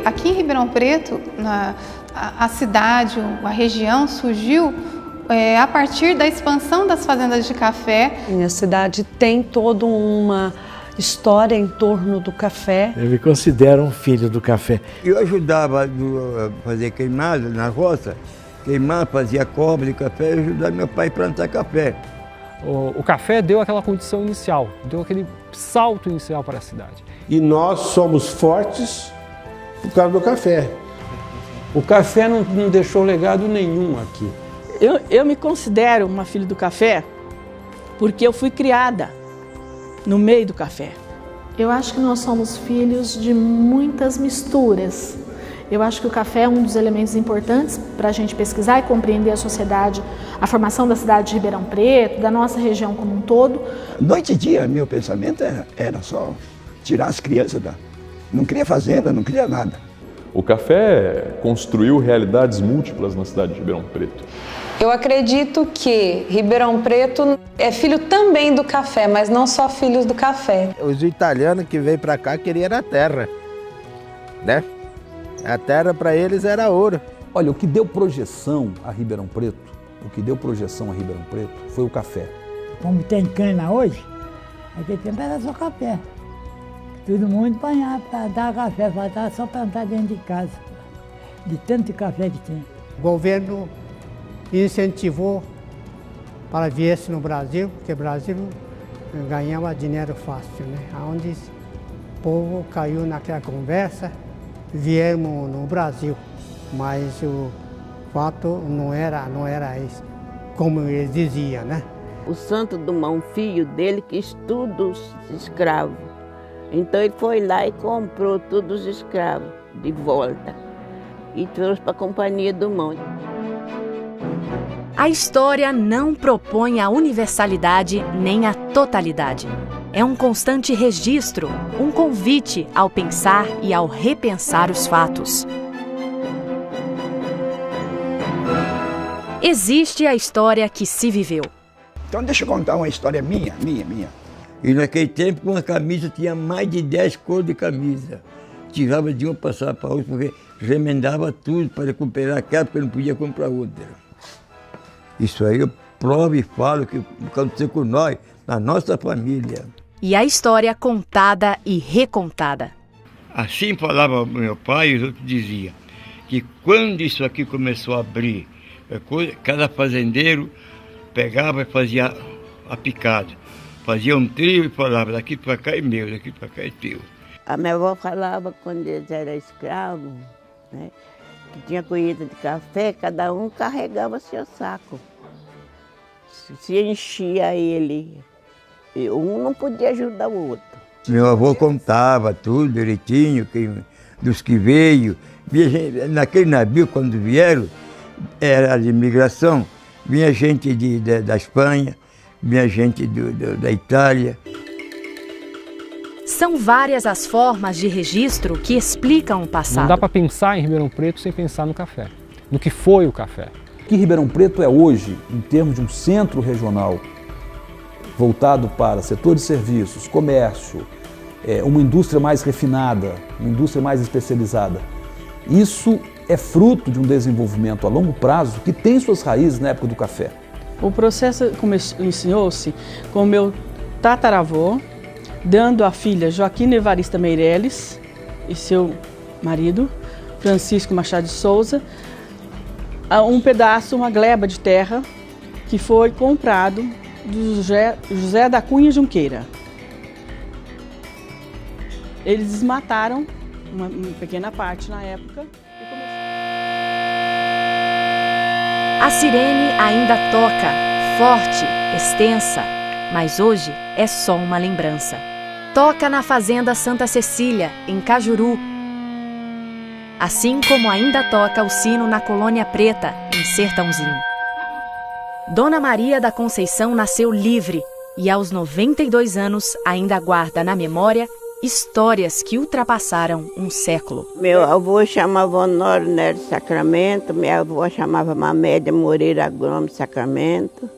Aqui em Ribeirão Preto, a cidade, a região surgiu a partir da expansão das fazendas de café. A cidade tem toda uma história em torno do café. Eu me considero um filho do café. Eu ajudava a fazer queimada na roça, queimar, fazia cobre de café e ajudava meu pai a plantar café. O café deu aquela condição inicial, deu aquele salto inicial para a cidade. E nós somos fortes por causa do café. O café não deixou legado nenhum aqui. Eu me considero uma filha do café porque eu fui criada no meio do café. Eu acho que nós somos filhos de muitas misturas. Eu acho que o café é um dos elementos importantes para a gente pesquisar e compreender a sociedade, a formação da cidade de Ribeirão Preto, da nossa região como um todo. Noite e dia, meu pensamento era só tirar as crianças da... Não queria fazenda, não queria nada. O café construiu realidades múltiplas na cidade de Ribeirão Preto. Eu acredito que Ribeirão Preto é filho também do café, mas não só filhos do café. Os italianos que veio para cá queriam a terra, né? A terra para eles era ouro. Olha, o que deu projeção a Ribeirão Preto, foi o café. Como tem cana hoje, aquele tempo era só café. Todo mundo apanhava para dar café, faltava só plantar dentro de casa, de tanto café que tem. O governo incentivou para viesse no Brasil, porque o Brasil ganhava dinheiro fácil, né? Onde o povo caiu naquela conversa, viemos no Brasil, mas o fato não era isso, como eles diziam, né? O Santos Dumont, filho dele, quis tudo os escravos. Então ele foi lá e comprou todos os escravos de volta e trouxe para a Companhia Dumont. A história não propõe a universalidade nem a totalidade. É um constante registro, um convite ao pensar e ao repensar os fatos. Existe a história que se viveu. Então deixa eu contar uma história minha. E naquele tempo, uma camisa tinha mais de 10 cores de camisa. Tirava de uma, passava para outra, porque remendava tudo para recuperar aquela, porque não podia comprar outra. Isso aí eu provo e falo que aconteceu com nós, na nossa família. E a história contada e recontada. Assim falava meu pai e os outros diziam que quando isso aqui começou a abrir, cada fazendeiro pegava e fazia a picada. Fazia um trio e falava, daqui para cá é meu, daqui para cá é teu. A minha avó falava quando eles eram escravos, né, que tinha colheita de café, cada um carregava seu saco. Se enchia ele, um não podia ajudar o outro. Meu avô contava tudo direitinho, dos que veio. Naquele navio, quando vieram, era de imigração, vinha gente da Espanha, vinha gente da Itália. São várias as formas de registro que explicam o passado. Não dá para pensar em Ribeirão Preto sem pensar no café, no que foi o café. O que Ribeirão Preto é hoje, em termos de um centro regional voltado para setor de serviços, comércio, uma indústria mais refinada, uma indústria mais especializada, isso é fruto de um desenvolvimento a longo prazo que tem suas raízes na época do café. O processo iniciou-se com meu tataravô, dando à filha Joaquina Evarista Meireles e seu marido, Francisco Machado de Souza, um pedaço, uma gleba de terra que foi comprado do José da Cunha Junqueira. Eles desmataram uma pequena parte na época e começaram... A sirene ainda toca, forte, extensa, mas hoje é só uma lembrança. Toca na Fazenda Santa Cecília, em Cajuru. Assim como ainda toca o sino na Colônia Preta, em Sertãozinho. Dona Maria da Conceição nasceu livre e aos 92 anos ainda guarda na memória histórias que ultrapassaram um século. Meu avô chamava Honório Nery Sacramento, minha avó chamava Mamédia Moreira Gomes Sacramento,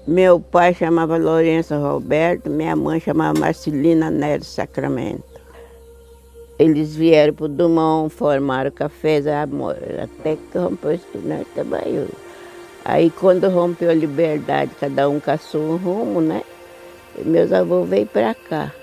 meu pai chamava Lourenço Roberto, minha mãe chamava Marcelina Nery Sacramento. Eles vieram para o Dumont, formaram cafés, até que rompeu o esquina, trabalhou. Aí quando rompeu a Liberdade, cada um caçou um rumo, né? E meus avós veio para cá.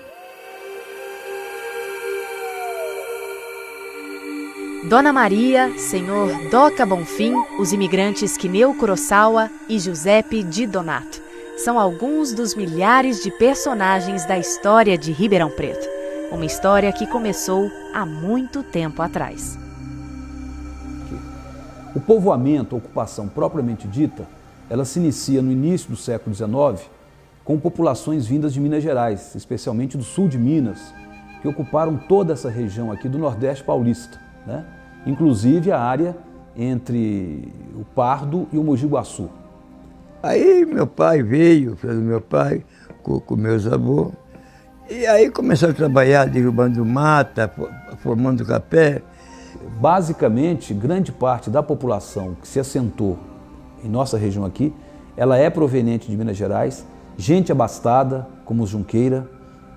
Dona Maria, Senhor Doca Bonfim, os imigrantes Quineu Kurosawa e Giuseppe Di Donato. São alguns dos milhares de personagens da história de Ribeirão Preto. Uma história que começou há muito tempo atrás. O povoamento, a ocupação propriamente dita, ela se inicia no início do século XIX com populações vindas de Minas Gerais, especialmente do sul de Minas, que ocuparam toda essa região aqui do Nordeste paulista, né? Inclusive a área entre o Pardo e o Mogi Guaçu. Aí meu pai veio, meu pai, com meus avós, e aí começaram a trabalhar derrubando mata, formando café. Basicamente, grande parte da população que se assentou em nossa região aqui, ela é proveniente de Minas Gerais, gente abastada, como os Junqueira,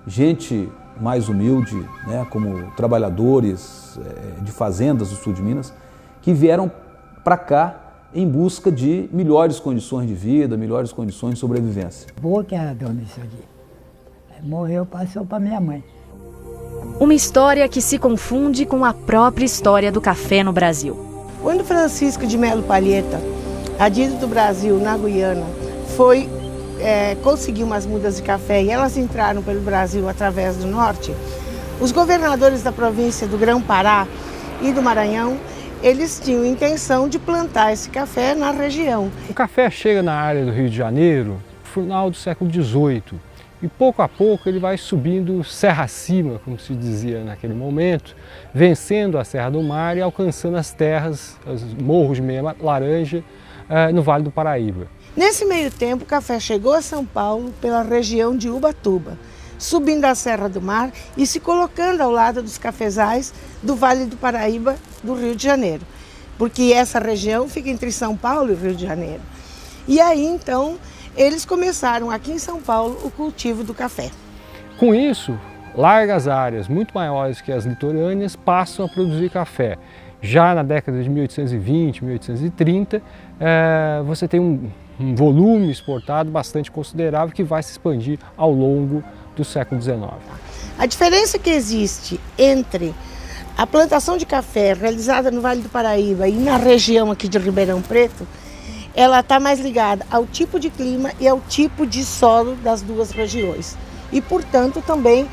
gente mais humilde, né, como trabalhadores de fazendas do sul de Minas, que vieram para cá em busca de melhores condições de vida, melhores condições de sobrevivência. Boa que é a dona isso aqui. Morreu, passou para minha mãe. Uma história que se confunde com a própria história do café no Brasil. Quando Francisco de Melo Palheta, adido do Brasil na Guiana, foi conseguir umas mudas de café e elas entraram pelo Brasil através do norte, os governadores da província do Grão-Pará e do Maranhão, eles tinham intenção de plantar esse café na região. O café chega na área do Rio de Janeiro no final do século XVIII e pouco a pouco ele vai subindo serra acima, como se dizia naquele momento, vencendo a Serra do Mar e alcançando as terras, os morros de Meia Laranja, no Vale do Paraíba. Nesse meio tempo, o café chegou a São Paulo pela região de Ubatuba, subindo a Serra do Mar e se colocando ao lado dos cafezais do Vale do Paraíba do Rio de Janeiro, porque essa região fica entre São Paulo e Rio de Janeiro. E aí, então, eles começaram aqui em São Paulo o cultivo do café. Com isso, largas áreas muito maiores que as litorâneas passam a produzir café. Já na década de 1820, 1830, você tem um volume exportado bastante considerável que vai se expandir ao longo do século XIX. A diferença que existe entre a plantação de café realizada no Vale do Paraíba e na região aqui de Ribeirão Preto, ela está mais ligada ao tipo de clima e ao tipo de solo das duas regiões. E, portanto, também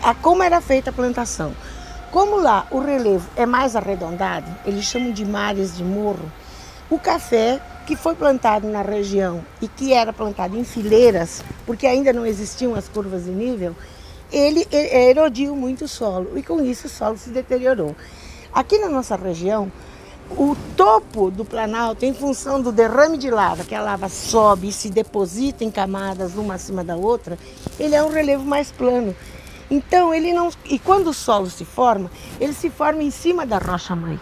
a como era feita a plantação. Como lá o relevo é mais arredondado, eles chamam de mares de morro, o café que foi plantado na região e que era plantado em fileiras, porque ainda não existiam as curvas de nível, ele erodiu muito o solo e com isso o solo se deteriorou. Aqui na nossa região, o topo do Planalto, em função do derrame de lava, que a lava sobe e se deposita em camadas uma acima da outra, ele é um relevo mais plano. Então, ele não... E quando o solo se forma, ele se forma em cima da rocha-mãe.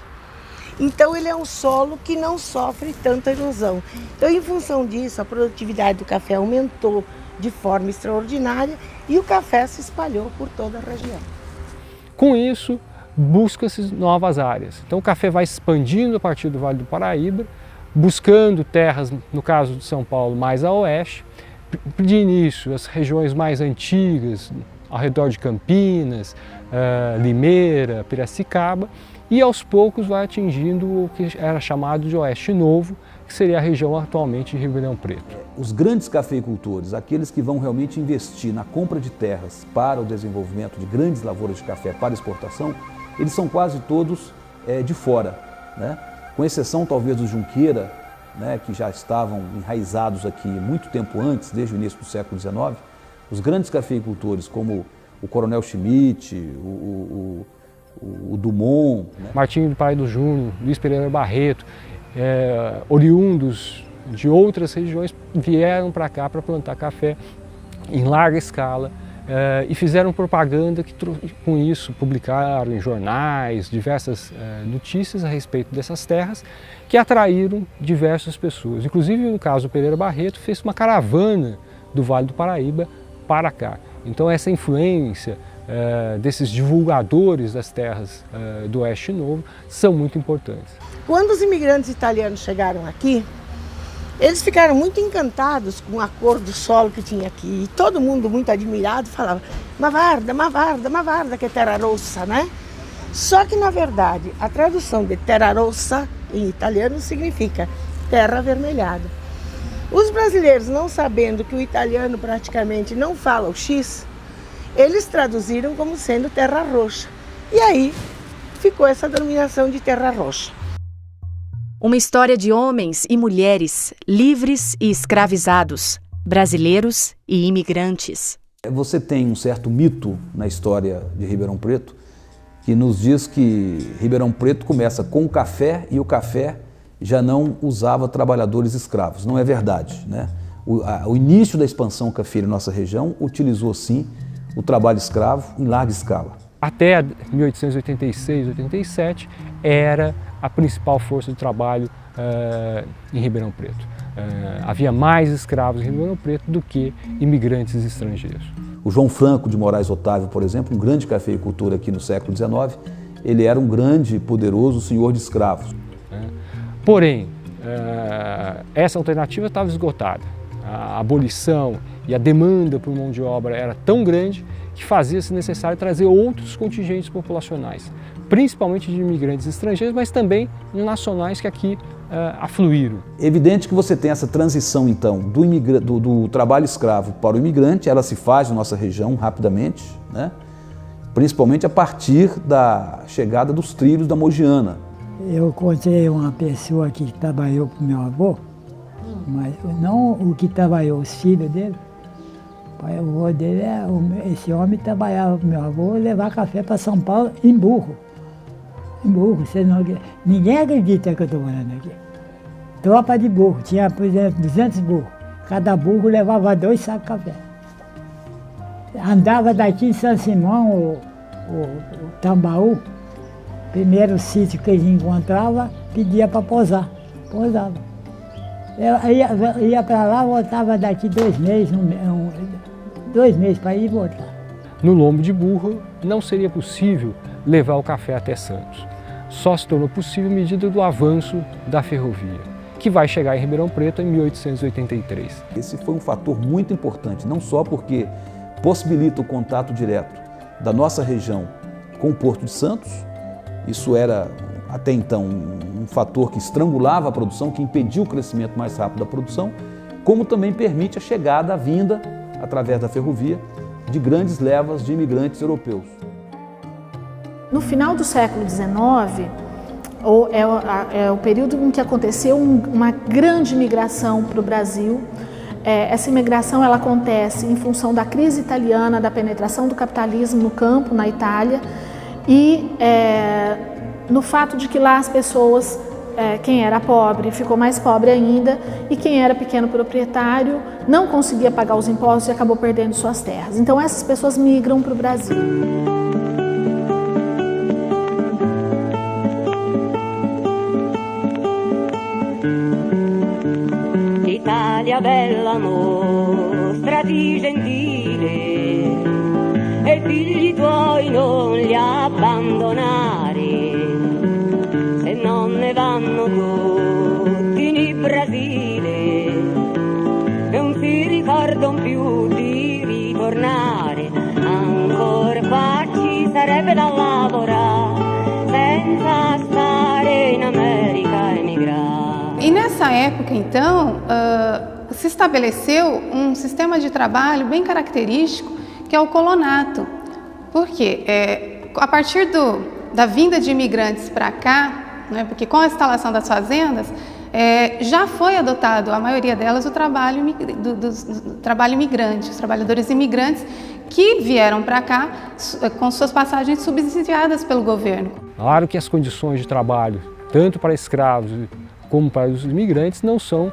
Então, ele é um solo que não sofre tanta erosão. Então, em função disso, a produtividade do café aumentou de forma extraordinária e o café se espalhou por toda a região. Com isso, busca-se novas áreas. Então, o café vai expandindo a partir do Vale do Paraíba, buscando terras, no caso de São Paulo, mais a oeste. De início, as regiões mais antigas, ao redor de Campinas, Limeira, Piracicaba, e aos poucos vai atingindo o que era chamado de Oeste Novo, que seria a região atualmente de Ribeirão Preto. Os grandes cafeicultores, aqueles que vão realmente investir na compra de terras para o desenvolvimento de grandes lavouras de café para exportação, eles são quase todos de fora, né? com exceção talvez do Junqueira, né, que já estavam enraizados aqui muito tempo antes, desde o início do século XIX, os grandes cafeicultores como o Coronel Schmidt, o Dumont, né? Martinho do Paraíba Júnior, Luiz Pereira Barreto, oriundos de outras regiões, vieram para cá para plantar café em larga escala e fizeram propaganda que com isso publicaram em jornais diversas notícias a respeito dessas terras que atraíram diversas pessoas. Inclusive, no caso do Pereira Barreto, fez uma caravana do Vale do Paraíba para cá. Então essa influência desses divulgadores das terras do Oeste Novo são muito importantes. Quando os imigrantes italianos chegaram aqui, eles ficaram muito encantados com a cor do solo que tinha aqui. E todo mundo muito admirado falava Mavarda, Mavarda, Mavarda, que é terra rossa, né? Só que, na verdade, a tradução de terra rossa em italiano significa terra avermelhada. Os brasileiros, não sabendo que o italiano praticamente não fala o X, eles traduziram como sendo terra roxa. E aí ficou essa denominação de terra roxa. Uma história de homens e mulheres livres e escravizados, brasileiros e imigrantes. Você tem um certo mito na história de Ribeirão Preto que nos diz que Ribeirão Preto começa com o café e o café já não usava trabalhadores escravos. Não é verdade, né? O início da expansão cafeira em nossa região utilizou sim o trabalho escravo em larga escala. Até 1886, 87 era a principal força de trabalho em Ribeirão Preto. Havia mais escravos em Ribeirão Preto do que imigrantes estrangeiros. O João Franco de Moraes Otávio, por exemplo, um grande cafeicultor aqui no século XIX, ele era um grande e poderoso senhor de escravos. Porém, essa alternativa estava esgotada. A abolição e a demanda por mão de obra era tão grande que fazia-se necessário trazer outros contingentes populacionais, principalmente de imigrantes estrangeiros, mas também nacionais que aqui afluíram. É evidente que você tem essa transição, então, do trabalho escravo para o imigrante, ela se faz na nossa região rapidamente, né? Principalmente a partir da chegada dos trilhos da Mogiana. Eu encontrei uma pessoa que trabalhou com meu avô, mas não o que trabalhou, os filhos dele. O avô dele, esse homem trabalhava com meu avô, levar café para São Paulo em burro. Em burro, ninguém acredita que eu estou morando aqui. Tropa de burro, tinha, por exemplo, 200 burros. Cada burro levava 2 sacos de café. Andava daqui em São Simão, o Tambaú, primeiro sítio que eles encontravam, pedia para posar. Posava. Eu ia para lá, voltava daqui 2 meses, 2 meses para ir e voltar. No lombo de burro não seria possível levar o café até Santos. Só se tornou possível à medida do avanço da ferrovia, que vai chegar em Ribeirão Preto em 1883. Esse foi um fator muito importante, não só porque possibilita o contato direto da nossa região com o Porto de Santos, isso era até então um fator que estrangulava a produção, que impedia o crescimento mais rápido da produção, como também permite a chegada, a vinda, através da ferrovia, de grandes levas de imigrantes europeus. No final do século XIX, é o período em que aconteceu uma grande migração para o Brasil. Essa imigração ela acontece em função da crise italiana, da penetração do capitalismo no campo, na Itália, e no fato de que lá as pessoas, quem era pobre ficou mais pobre ainda, e quem era pequeno proprietário não conseguia pagar os impostos e acabou perdendo suas terras. Então essas pessoas migram para o Brasil. Italia bella, mostrati gentile, e figli tuoi non li abbandonare, se non ne vanno tutti in Brasile, non si ricordano più di ritornare, ancora qua ci sarebbe da lavorare, senza stare in America emigrare. E nessa época, então, se estabeleceu um sistema de trabalho bem característico, que é o colonato. Por quê? A partir da vinda de imigrantes para cá, né? Porque com a instalação das fazendas, já foi adotado, a maioria delas, o trabalho imigrante, os trabalhadores imigrantes que vieram para cá com suas passagens subsidiadas pelo governo. Claro que as condições de trabalho, tanto para escravos como para os imigrantes, não são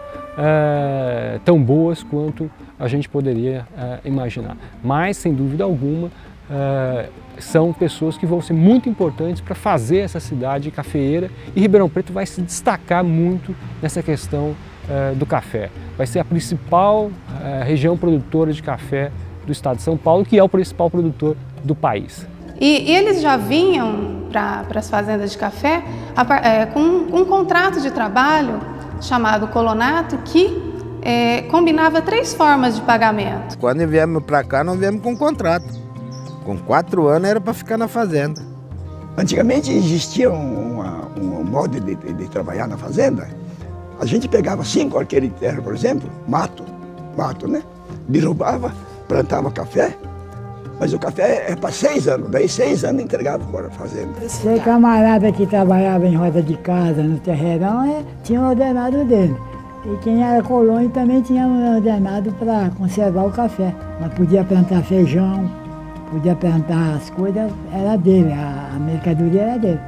tão boas quanto a gente poderia imaginar. Mas, sem dúvida alguma, são pessoas que vão ser muito importantes para fazer essa cidade cafeeira, e Ribeirão Preto vai se destacar muito nessa questão do café. Vai ser a principal região produtora de café do estado de São Paulo, que é o principal produtor do país. E eles já vinham para as fazendas de café com um contrato de trabalho chamado colonato, que combinava 3 formas de pagamento. Quando viemos para cá, não viemos com contrato. Com 4 anos era para ficar na fazenda. Antigamente existia um modo de trabalhar na fazenda. A gente pegava 5 arqueiros de terra, por exemplo, mato, né? Derrubava, plantava café, mas o café é para 6 anos, daí 6 anos entregava para a fazenda. Esse camarada que trabalhava em roda de casa, no terreirão, tinha um ordenado dele. E quem era colônia também tinha um ordenado para conservar o café. Mas podia plantar feijão, podia plantar as coisas, era dele, a mercadoria era dele.